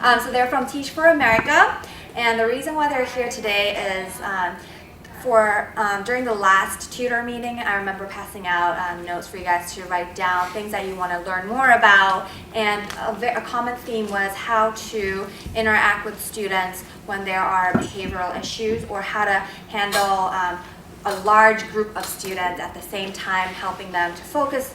So they're from Teach for America, and the reason why they're here today is during the last tutor meeting, I remember passing out notes for you guys to write down things that you want to learn more about, and a common theme was how to interact with students when there are behavioral issues, or how to handle a large group of students at the same time, helping them to focus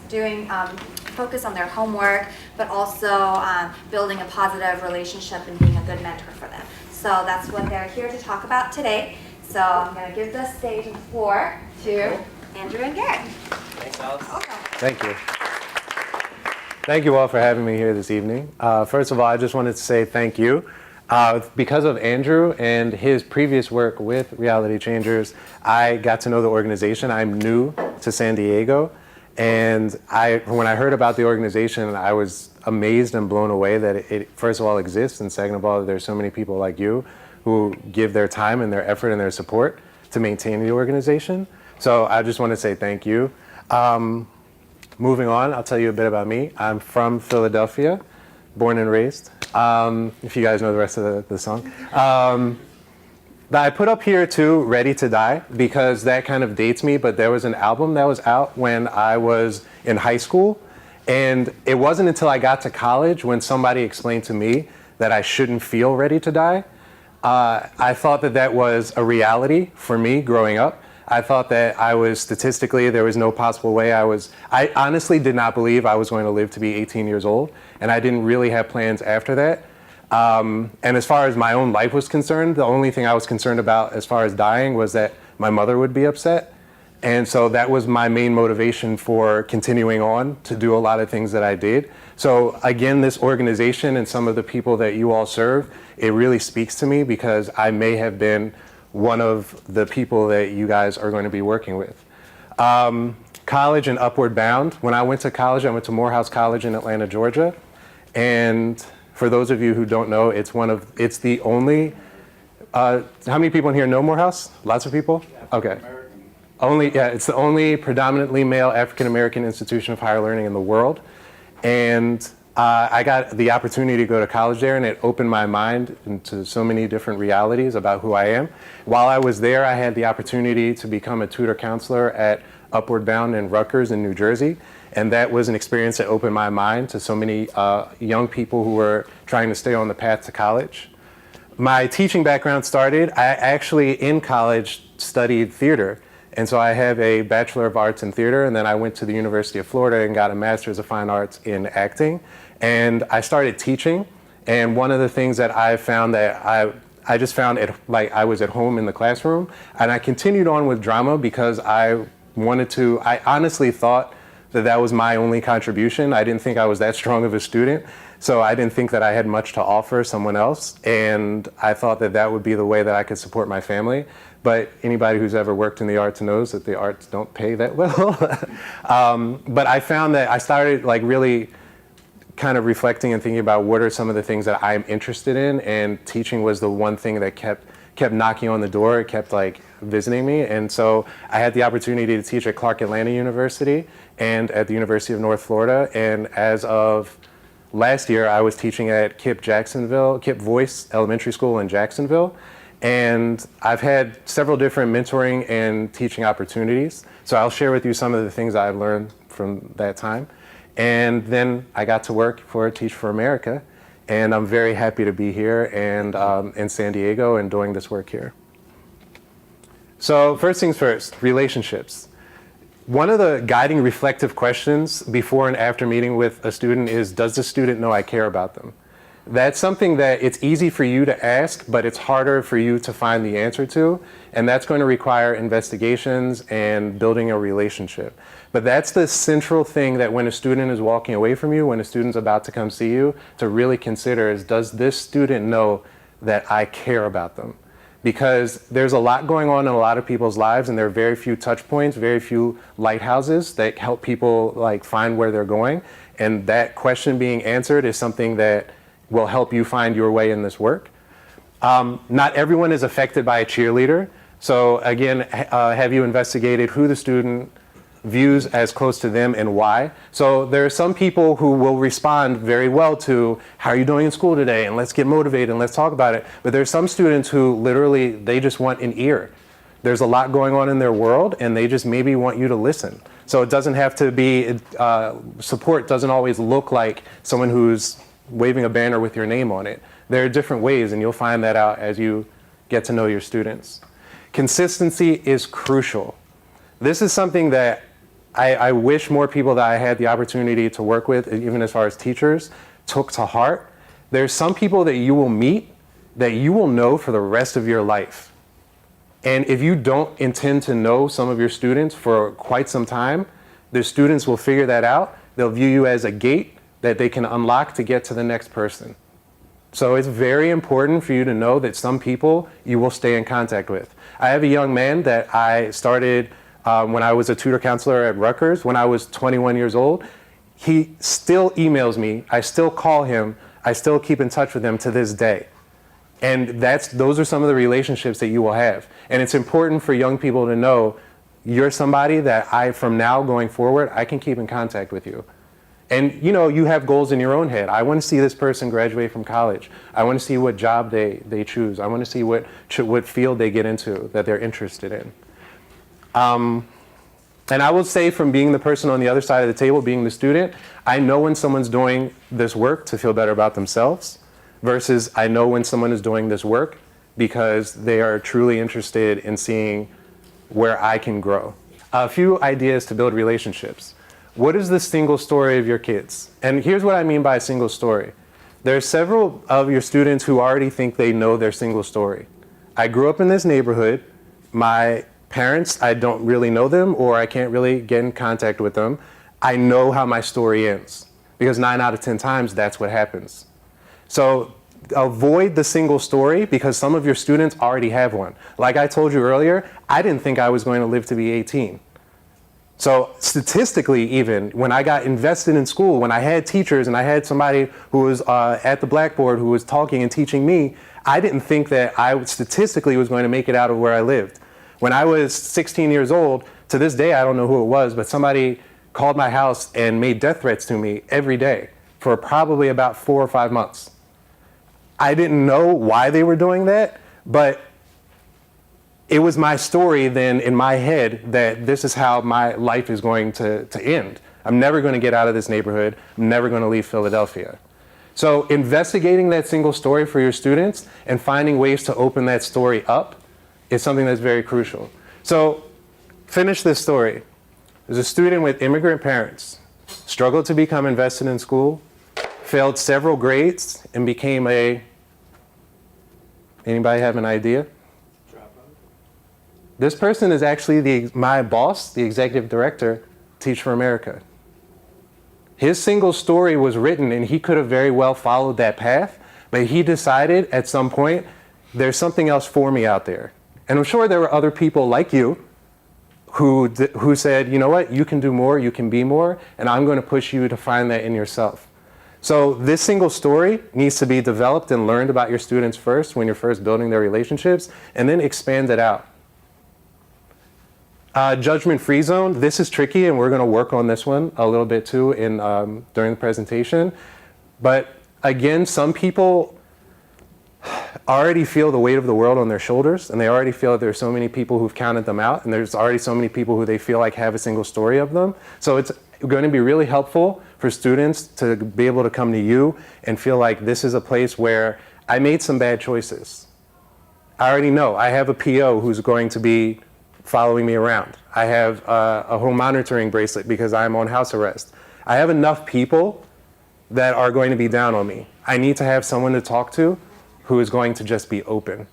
on their homework, but also building a positive relationship and being a good mentor for them. So that's what they're here to talk about today. So I'm going to give the stage and the floor to Andrew and Garrett. Thanks, Alex. Okay. Thank you. Thank you all for having me here this evening. First of all, I just wanted to say thank you. Because of Andrew and his previous work with Reality Changers, I got to know the organization. I'm new to San Diego, and when I heard about the organization, I was amazed and blown away that it first of all exists, and second of all, there's so many people like you who give their time and their effort and their support to maintain the organization. So I just want to say thank you. Moving on, I'll tell you a bit about me. I'm from Philadelphia, born and raised, if you guys know the rest of the song. I put up here too, Ready to Die, because that kind of dates me, but there was an album that was out when I was in high school, and it wasn't until I got to college when somebody explained to me that I shouldn't feel ready to die. I thought that was a reality for me growing up. I thought that statistically, there was no possible way I honestly did not believe I was going to live to be 18 years old, and I didn't really have plans after that. And as far as my own life was concerned, the only thing I was concerned about as far as dying was that my mother would be upset. And so that was my main motivation for continuing on to do a lot of things that I did. So again, this organization and some of the people that you all serve, it really speaks to me because I may have been one of the people that you guys are going to be working with. College and Upward Bound. When I went to college, I went to Morehouse College in Atlanta, Georgia. And for those of you who don't know, it's the only, how many people in here know Morehouse? Lots of people? Okay. It's the only predominantly male African-American institution of higher learning in the world. And I got the opportunity to go to college there, and it opened my mind into so many different realities about who I am. While I was there, I had the opportunity to become a tutor counselor at Upward Bound in Rutgers in New Jersey. And that was an experience that opened my mind to so many young people who were trying to stay on the path to college. My teaching background started, I actually in college studied theater. And so I have a Bachelor of Arts in Theater, and then I went to the University of Florida and got a Master's of Fine Arts in Acting. And I started teaching, and one of the things that I found that I just found it like I was at home in the classroom, and I continued on with drama because I honestly thought that was my only contribution. I didn't think I was that strong of a student, so I didn't think that I had much to offer someone else, and I thought that would be the way that I could support my family. But anybody who's ever worked in the arts knows that the arts don't pay that well. But I found that I started like really kind of reflecting and thinking about what are some of the things that I'm interested in, and teaching was the one thing that kept knocking on the door. It kept like visiting me, and so I had the opportunity to teach at Clark Atlanta University and at the University of North Florida. And as of last year, I was teaching at KIPP Voice Elementary School in Jacksonville. And I've had several different mentoring and teaching opportunities. So I'll share with you some of the things I've learned from that time. And then I got to work for Teach for America. And I'm very happy to be here and in San Diego and doing this work here. So first things first, relationships. One of the guiding reflective questions before and after meeting with a student is, does the student know I care about them? That's something that it's easy for you to ask, but it's harder for you to find the answer to. And that's going to require investigations and building a relationship. But that's the central thing that when a student is walking away from you, when a student's about to come see you, to really consider is, does this student know that I care about them? Because there's a lot going on in a lot of people's lives, and there are very few touch points, very few lighthouses that help people like find where they're going. And that question being answered is something that will help you find your way in this work. Not everyone is affected by a cheerleader. So again, have you investigated who the student views as close to them and why. So there are some people who will respond very well to, how are you doing in school today? And let's get motivated and let's talk about it. But there's some students who literally, they just want an ear. There's a lot going on in their world and they just maybe want you to listen. So it doesn't have to be, support doesn't always look like someone who's waving a banner with your name on it. There are different ways, and you'll find that out as you get to know your students. Consistency is crucial. This is something that I wish more people that I had the opportunity to work with, even as far as teachers, took to heart. There's some people that you will meet that you will know for the rest of your life. And if you don't intend to know some of your students for quite some time, the students will figure that out. They'll view you as a gate that they can unlock to get to the next person. So it's very important for you to know that some people you will stay in contact with. I have a young man that I started when I was a tutor counselor at Rutgers when I was 21 years old. He still emails me. I still call him. I still keep in touch with him to this day. And those are some of the relationships that you will have. And it's important for young people to know you're somebody that from now going forward, I can keep in contact with you. And you have goals in your own head. I want to see this person graduate from college. I want to see what job they choose. I want to see what field they get into that they're interested in. And I will say, from being the person on the other side of the table, being the student, I know when someone's doing this work to feel better about themselves versus I know when someone is doing this work because they are truly interested in seeing where I can grow. A few ideas to build relationships. What is the single story of your kids? And here's what I mean by a single story. There are several of your students who already think they know their single story. I grew up in this neighborhood. My parents, I don't really know them, or I can't really get in contact with them. I know how my story ends because 9 out of 10 times that's what happens. So avoid the single story because some of your students already have one. Like I told you earlier, I didn't think I was going to live to be 18. So statistically, even when I got invested in school, when I had teachers and I had somebody who was at the blackboard who was talking and teaching me, I didn't think that I statistically was going to make it out of where I lived. When I was 16 years old, to this day, I don't know who it was, but somebody called my house and made death threats to me every day for probably about 4 or 5 months. I didn't know why they were doing that, but it was my story then in my head that this is how my life is going to end. I'm never going to get out of this neighborhood. I'm never going to leave Philadelphia. So investigating that single story for your students and finding ways to open that story up is something that's very crucial. So finish this story. There's a student with immigrant parents, struggled to become invested in school, failed several grades, and became anybody have an idea? This person is actually my boss, the executive director, Teach for America. His single story was written and he could have very well followed that path, but he decided at some point, there's something else for me out there. And I'm sure there were other people like you who said, you know what, you can do more, you can be more, and I'm going to push you to find that in yourself. So this single story needs to be developed and learned about your students first when you're first building their relationships, and then expand it out. Judgment-free zone, this is tricky, and we're going to work on this one a little bit too during the presentation. But again, some people already feel the weight of the world on their shoulders, and they already feel that there's so many people who've counted them out, and there's already so many people who they feel like have a single story of them. So it's going to be really helpful for students to be able to come to you and feel like this is a place where I made some bad choices. I already know. I have a PO who's going to be following me around. I have a home monitoring bracelet because I'm on house arrest. I have enough people that are going to be down on me. I need to have someone to talk to who is going to just be open.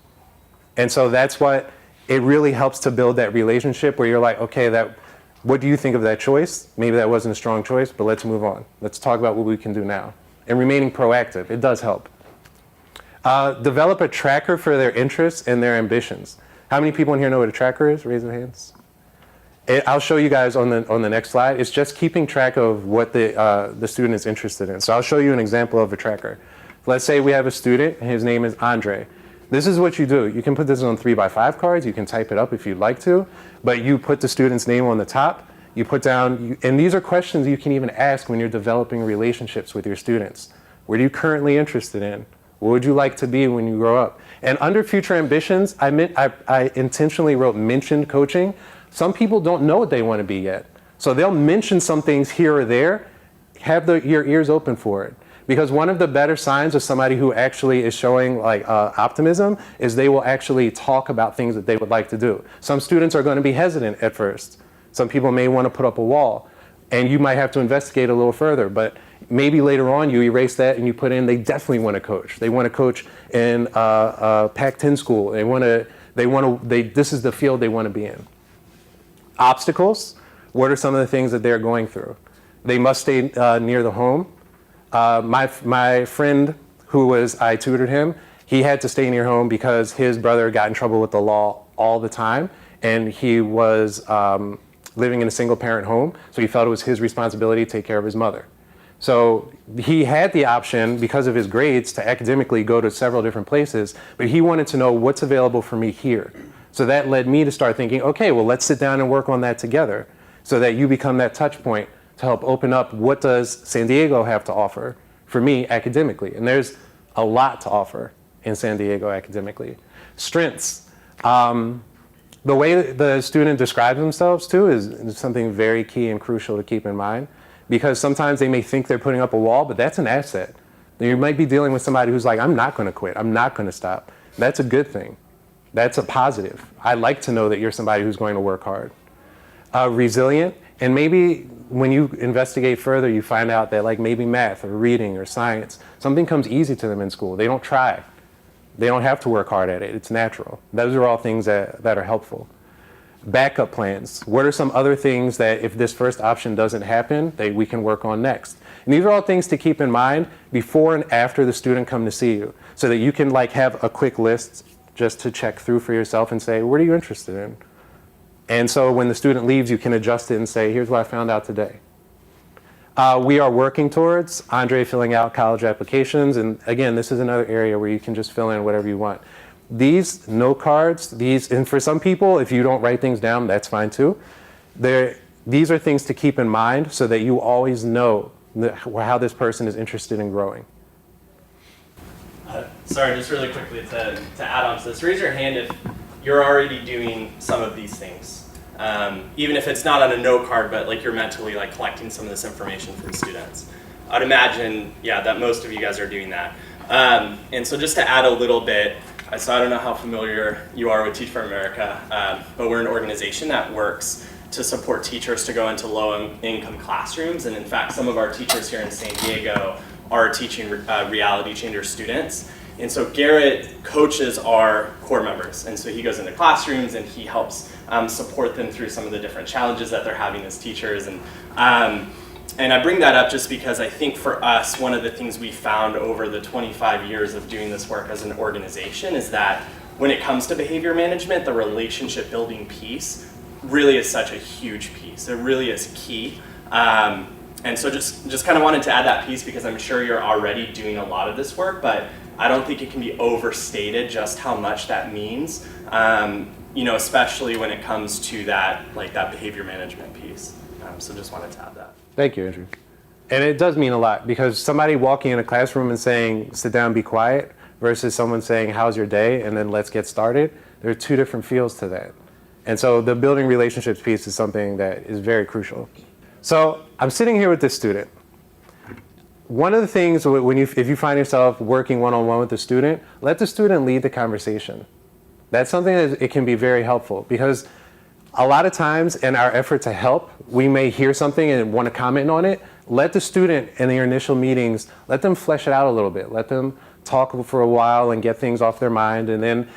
And so that's what it really helps to build that relationship where you're like, okay, what do you think of that choice? Maybe that wasn't a strong choice, but let's move on. Let's talk about what we can do now. And remaining proactive, it does help. Develop a tracker for their interests and their ambitions. How many people in here know what a tracker is? Raise their hands. I'll show you guys on the next slide. It's just keeping track of what the student is interested in. So I'll show you an example of a tracker. Let's say we have a student, and his name is Andre. This is what you do. You can put this on 3x5 cards. You can type it up if you'd like to, but you put the student's name on the top. You put down, and these are questions you can even ask when you're developing relationships with your students. What are you currently interested in? What would you like to be when you grow up? And under future ambitions, I intentionally wrote mentioned coaching. Some people don't know what they want to be yet. So they'll mention some things here or there. Have your ears open for it. Because one of the better signs of somebody who actually is showing optimism is they will actually talk about things that they would like to do. Some students are going to be hesitant at first. Some people may want to put up a wall, and you might have to investigate a little further, but maybe later on you erase that and you put in they definitely want to coach. They want to coach in Pac-10 school. This is the field they want to be in. Obstacles, what are some of the things that they're going through? They must stay near the home. My friend I tutored him, he had to stay near home because his brother got in trouble with the law all the time, and he was living in a single parent home, so he felt it was his responsibility to take care of his mother. So he had the option, because of his grades, to academically go to several different places, but he wanted to know what's available for me here. So that led me to start thinking, okay, well, let's sit down and work on that together so that you become that touch point to help open up what does San Diego have to offer for me academically. And there's a lot to offer in San Diego academically. Strengths. The way the student describes themselves too is something very key and crucial to keep in mind, because sometimes they may think they're putting up a wall, but that's an asset. You might be dealing with somebody who's like, I'm not going to quit. I'm not going to stop. That's a good thing. That's a positive. I like to know that you're somebody who's going to work hard. Resilient, and maybe when you investigate further, you find out that like maybe math or reading or science, something comes easy to them in school. They don't try. They don't have to work hard at it. It's natural. Those are all things that are helpful. Backup plans. What are some other things that if this first option doesn't happen, that we can work on next? And these are all things to keep in mind before and after the student come to see you, so that you can like have a quick list just to check through for yourself and say, what are you interested in? And so when the student leaves, you can adjust it and say, here's what I found out today. We are working towards Andre filling out college applications. And again, this is another area where you can just fill in whatever you want. These note cards, and for some people, if you don't write things down, that's fine too. These are things to keep in mind so that you always know how this person is interested in growing. Sorry, just really quickly to add on to this. Raise your hand if you're already doing some of these things. Even if it's not on a note card, but like you're mentally like collecting some of this information from students. I'd imagine, yeah, that most of you guys are doing that. And so just to add a little bit, so I don't know how familiar you are with Teach for America, but we're an organization that works to support teachers to go into low-income classrooms. And in fact, some of our teachers here in San Diego are teaching reality changer students. And so Garrett coaches our core members. And so he goes into classrooms and he helps support them through some of the different challenges that they're having as teachers. And I bring that up just because I think for us, one of the things we found over the 25 years of doing this work as an organization is that when it comes to behavior management, the relationship building piece really is such a huge piece. It really is key. And so just kind of wanted to add that piece because I'm sure you're already doing a lot of this work, but I don't think it can be overstated just how much that means, especially when it comes to that behavior management piece. So just wanted to add that. Thank you, Andrew. And it does mean a lot, because somebody walking in a classroom and saying, sit down, be quiet, versus someone saying, how's your day, and then let's get started, there are two different feels to that. And so the building relationships piece is something that is very crucial. So I'm sitting here with this student. One of the things if you find yourself working one-on-one with the student, let the student lead the conversation. That's something that it can be very helpful, because a lot of times in our effort to help, we may hear something and want to comment on it. Let the student in their initial meetings, let them flesh it out a little bit. Let them talk for a while and get things off their mind. And then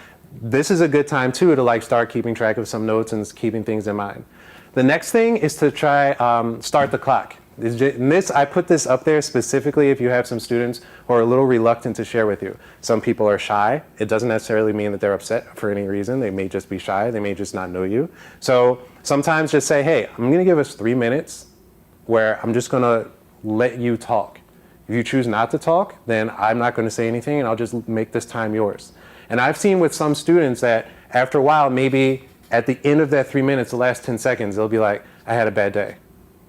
this is a good time too to start keeping track of some notes and keeping things in mind. The next thing is to try start the clock. I put this up there specifically if you have some students who are a little reluctant to share with you. Some people are shy. It doesn't necessarily mean that they're upset for any reason. They may just be shy. They may just not know you. So sometimes just say, hey, I'm going to give us 3 minutes where I'm just going to let you talk. If you choose not to talk, then I'm not going to say anything and I'll just make this time yours. And I've seen with some students that after a while, maybe at the end of that 3 minutes, the last 10 seconds, they'll be like, I had a bad day.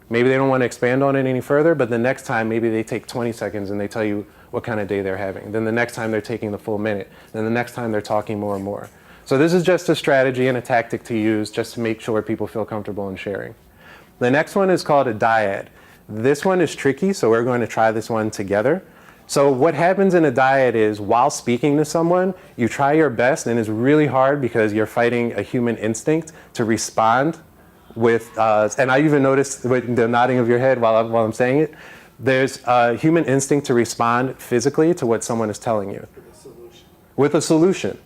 Maybe they don't want to expand on it any further, but the next time maybe they take 20 seconds and they tell you what kind of day they're having. Then the next time they're taking the full minute. Then the next time they're talking more and more. So this is just a strategy and a tactic to use just to make sure people feel comfortable in sharing. The next one is called a dyad. This one is tricky, so we're going to try this one together. So what happens in a dyad is while speaking to someone, you try your best, and it's really hard because you're fighting a human instinct to respond with, and I even noticed with the nodding of your head while I'm saying it, there's a human instinct to respond physically to what someone is telling you. With a solution.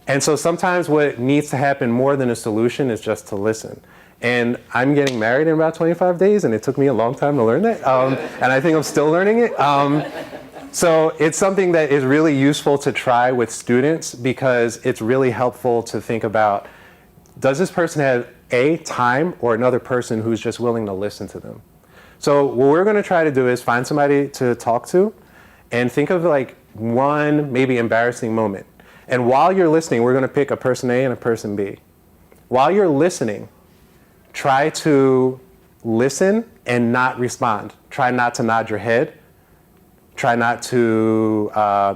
And so sometimes what needs to happen more than a solution is just to listen. And I'm getting married in about 25 days, and it took me a long time to learn that. And I think I'm still learning it. So it's something that is really useful to try with students because it's really helpful to think about, does this person have a time or another person who's just willing to listen to them? So what we're going to try to do is find somebody to talk to and think of like one maybe embarrassing moment. And while you're listening, we're going to pick a person A and a person B. While you're listening, try to listen and not respond. Try not to nod your head. Try not to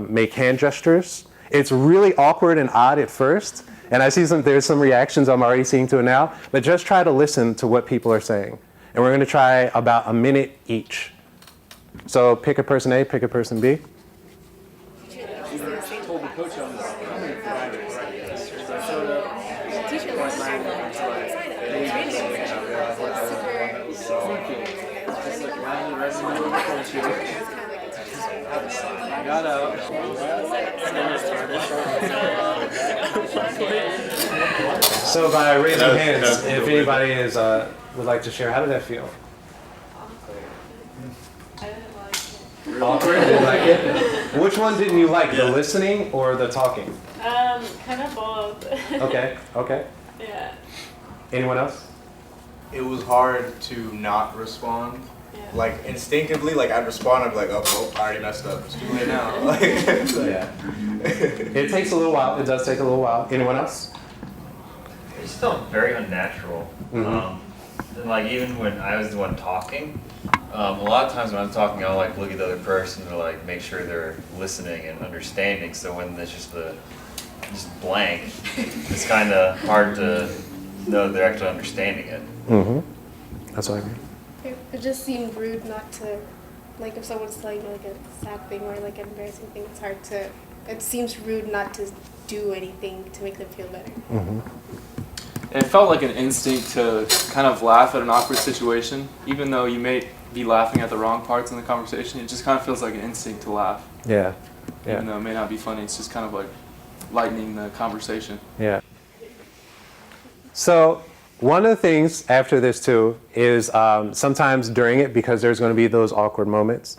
make hand gestures. It's really awkward and odd at first. And I see there's some reactions I'm already seeing to it now. But just try to listen to what people are saying. And we're going to try about a minute each. So pick a person A, pick a person B. So by raising hands, if anybody is would like to share, how did that feel? I didn't like it. Awkward? Didn't like it? Which one didn't you like, the listening or the talking? Kind of both. Okay, okay. Yeah. Anyone else? It was hard to not respond. Yeah. Like instinctively, like I'd respond, I'd be like, oh, well, I already messed up. It's too late now. Like, Yeah. It takes a little while. It does take a little while. Anyone else? It just felt very unnatural. And like even when I was the one talking, a lot of times when I'm talking, I'll like look at the other person to like make sure they're listening and understanding. So when there's just blank, it's kind of hard to know they're actually understanding it. That's what I mean. It just seemed rude not to, like if someone's telling like a sad thing or like an embarrassing thing, it's hard to, it seems rude not to do anything to make them feel better. And it felt like an instinct to kind of laugh at an awkward situation, even though you may be laughing at the wrong parts in the conversation. It just kind of feels like an instinct to laugh. Yeah. Even though it may not be funny, it's just kind of like lightening the conversation. Yeah. So one of the things after this too is sometimes during it, because there's going to be those awkward moments,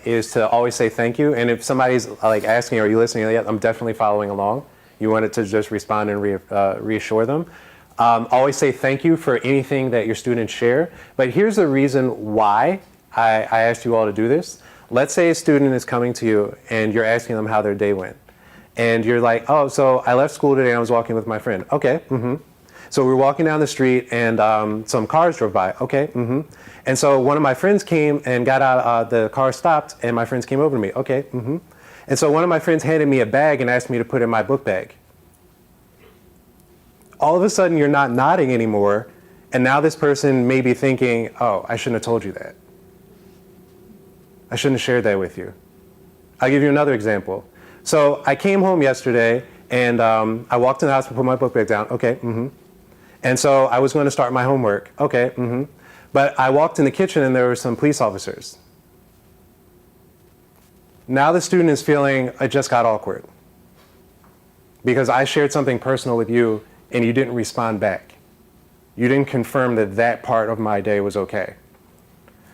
is to always say thank you. And if somebody's like asking, are you listening? Yeah, I'm definitely following along. You want it to just respond and reassure them. Always say thank you for anything that your students share. But here's the reason why I asked you all to do this. Let's say a student is coming to you and you're asking them how their day went. And you're like, oh, so I left school today and I was walking with my friend. Okay, So we were walking down the street and some cars drove by. Okay, And so one of my friends came and got out, the car stopped and my friends came over to me. Okay, And so one of my friends handed me a bag and asked me to put in my book bag. All of a sudden, you're not nodding anymore, and now this person may be thinking, oh, I shouldn't have told you that. I shouldn't have shared that with you. I'll give you another example. So I came home yesterday, and I walked in the house and put my book bag down. Okay, And so I was going to start my homework. Okay, But I walked in the kitchen, and there were some police officers. Now the student is feeling it just got awkward because I shared something personal with you and you didn't respond back. You didn't confirm that that part of my day was okay.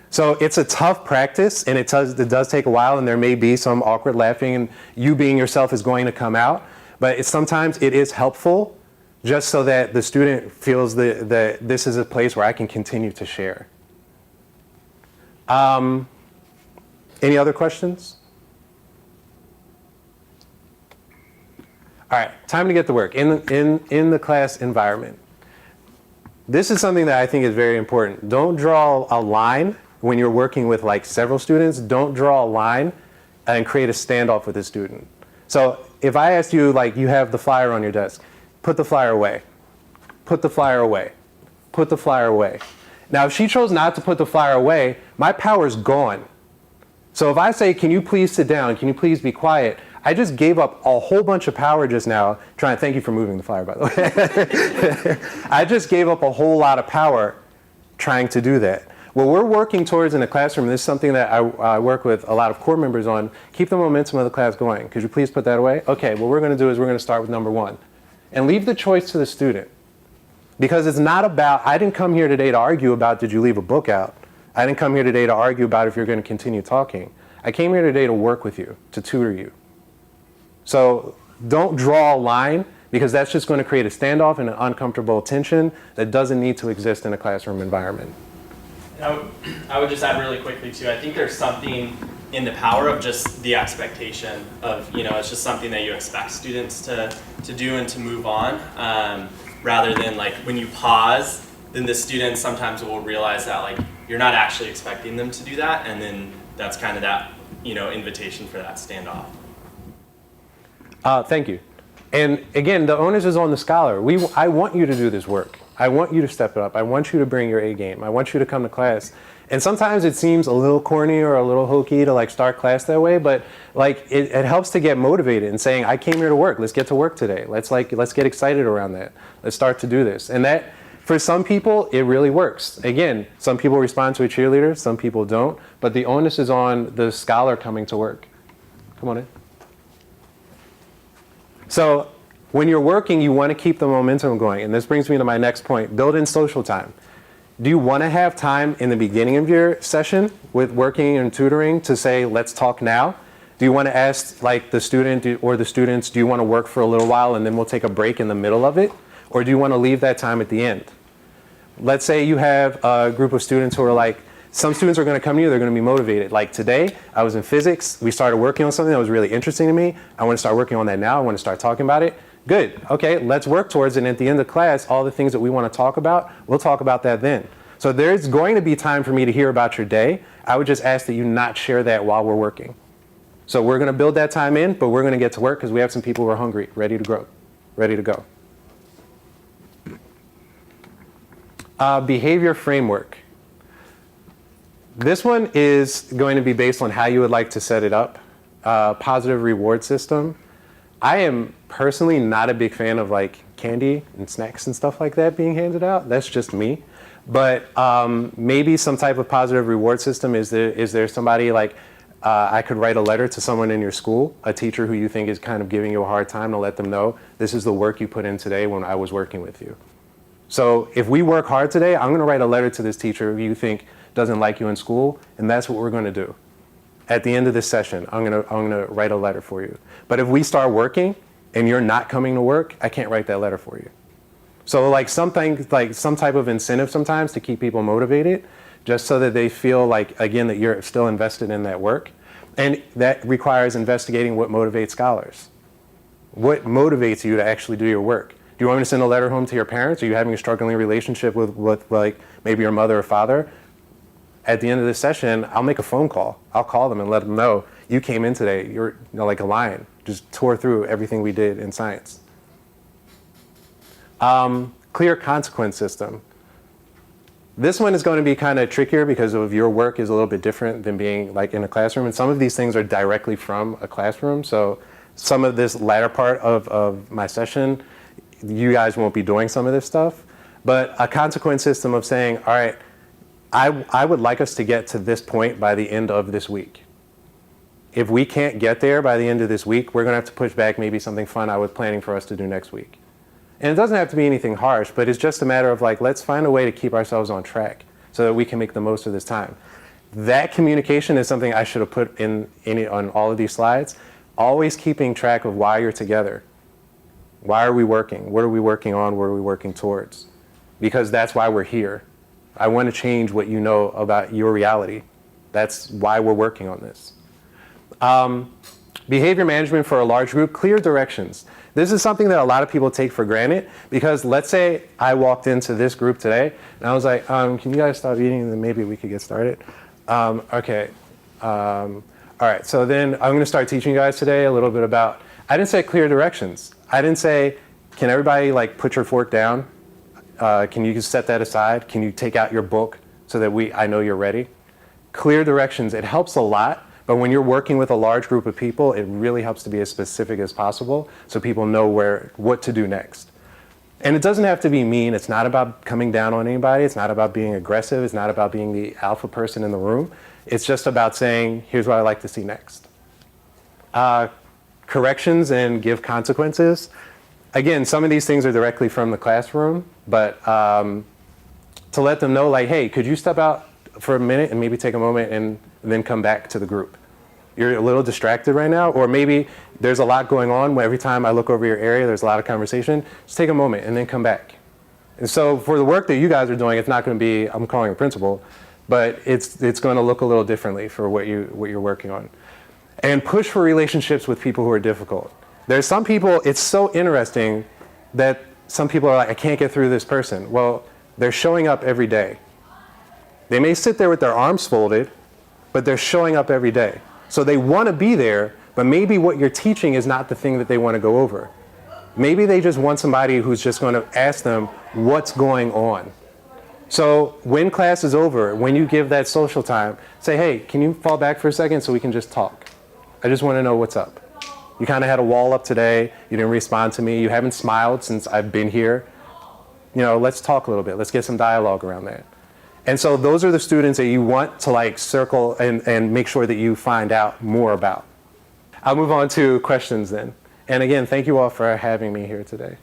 So it's a tough practice and it does take a while and there may be some awkward laughing and you being yourself is going to come out, but sometimes it is helpful just so that the student feels that this is a place where I can continue to share. Any other questions? All right, time to get to work. In the class environment, This is something that I think is very important. Don't draw a line when you're working with like several students. Don't draw a line and create a standoff with a student. So if I asked you, like, you have the flyer on your desk, put the flyer away, put the flyer away, put the flyer away. Now, if she chose not to put the flyer away, my power's gone. So if I say, can you please sit down? Can you please be quiet? I just gave up a whole bunch of power just now, thank you for moving the flyer, by the way. I just gave up a whole lot of power trying to do that. What we're working towards in the classroom, this is something that I work with a lot of core members on, keep the momentum of the class going. Could you please put that away? Okay, what we're gonna do is we're gonna start with number 1. And leave the choice to the student. Because it's not about, I didn't come here today to argue about did you leave a book out. I didn't come here today to argue about if you're gonna continue talking. I came here today to work with you, to tutor you. So don't draw a line, because that's just gonna create a standoff and an uncomfortable tension that doesn't need to exist in a classroom environment. I would just add really quickly too, I think there's something in the power of just the expectation of, it's just something that you expect students to do and to move on, rather than like when you pause, then the students sometimes will realize that like you're not actually expecting them to do that, and then that's kind of that, invitation for that standoff. Thank you. And again, the onus is on the scholar. I want you to do this work. I want you to step it up. I want you to bring your A game. I want you to come to class. And sometimes it seems a little corny or a little hokey to like start class that way, but like it helps to get motivated and saying, I came here to work. Let's get to work today. Let's get excited around that. Let's start to do this. And that, for some people, it really works. Again, some people respond to a cheerleader, some people don't, but the onus is on the scholar coming to work. Come on in. So when you're working, you want to keep the momentum going. And this brings me to my next point, build in social time. Do you want to have time in the beginning of your session with working and tutoring to say, let's talk now? Do you want to ask like the student or the students, do you want to work for a little while and then we'll take a break in the middle of it? Or do you want to leave that time at the end? Let's say you have a group of students who are like, some students are going to come to you, they're going to be motivated. Like today, I was in physics, we started working on something that was really interesting to me. I want to start working on that now, I want to start talking about it. Good, okay, let's work towards it. And at the end of class, all the things that we want to talk about, we'll talk about that then. So there's going to be time for me to hear about your day. I would just ask that you not share that while we're working. So we're going to build that time in, but we're going to get to work because we have some people who are hungry, ready to grow, ready to go. Behavior framework. This one is going to be based on how you would like to set it up. Positive reward system. I am personally not a big fan of like candy and snacks and stuff like that being handed out. That's just me. But maybe some type of positive reward system. Is there somebody like, I could write a letter to someone in your school, a teacher who you think is kind of giving you a hard time, to let them know this is the work you put in today when I was working with you. So if we work hard today, I'm going to write a letter to this teacher who you think doesn't like you in school, and that's what we're going to do. At the end of this session, I'm gonna write a letter for you. But if we start working and you're not coming to work, I can't write that letter for you. So like something, like some type of incentive sometimes to keep people motivated, just so that they feel like, again, that you're still invested in that work. And that requires investigating what motivates scholars. What motivates you to actually do your work? Do you want me to send a letter home to your parents? Are you having a struggling relationship with like maybe your mother or father? At the end of this session, I'll make a phone call. I'll call them and let them know you came in today. You're like a lion, just tore through everything we did in science. Clear consequence system. This one is going to be kind of trickier because of your work is a little bit different than being like in a classroom. And some of these things are directly from a classroom. So some of this latter part of my session, you guys won't be doing some of this stuff. But a consequence system of saying, all right, I would like us to get to this point by the end of this week. If we can't get there by the end of this week, we're going to have to push back maybe something fun I was planning for us to do next week. And it doesn't have to be anything harsh, but it's just a matter of like, let's find a way to keep ourselves on track so that we can make the most of this time. That communication is something I should have put in on all of these slides. Always keeping track of why you're together. Why are we working? What are we working on? What are we working towards? Because that's why we're here. I want to change what you know about your reality. That's why we're working on this. Behavior management for a large group, clear directions. This is something that a lot of people take for granted because let's say I walked into this group today and I was like, can you guys stop eating and then maybe we could get started? Okay. All right, so then I'm going to start teaching you guys today a little bit about, I didn't say clear directions. I didn't say, can everybody like put your fork down? Can you set that aside? Can you take out your book so that I know you're ready? Clear directions, it helps a lot. But when you're working with a large group of people, it really helps to be as specific as possible so people know what to do next. And it doesn't have to be mean. It's not about coming down on anybody. It's not about being aggressive. It's not about being the alpha person in the room. It's just about saying, here's what I'd like to see next. Corrections and give consequences. Again, some of these things are directly from the classroom, but to let them know, like, hey, could you step out for a minute and maybe take a moment and then come back to the group? You're a little distracted right now, or maybe there's a lot going on where every time I look over your area, there's a lot of conversation. Just take a moment and then come back. And so for the work that you guys are doing, it's not going to be, I'm calling a principal, but it's going to look a little differently for what you're working on. And push for relationships with people who are difficult. There's some people, it's so interesting that some people are like, I can't get through this person. Well, they're showing up every day. They may sit there with their arms folded, but they're showing up every day. So they want to be there, but maybe what you're teaching is not the thing that they want to go over. Maybe they just want somebody who's just going to ask them what's going on. So when class is over, when you give that social time, say, hey, can you fall back for a second so we can just talk? I just want to know what's up. You kind of had a wall up today. You didn't respond to me. You haven't smiled since I've been here. Let's talk a little bit. Let's get some dialogue around that. And so those are the students that you want to like circle and make sure that you find out more about. I'll move on to questions then. And again, thank you all for having me here today.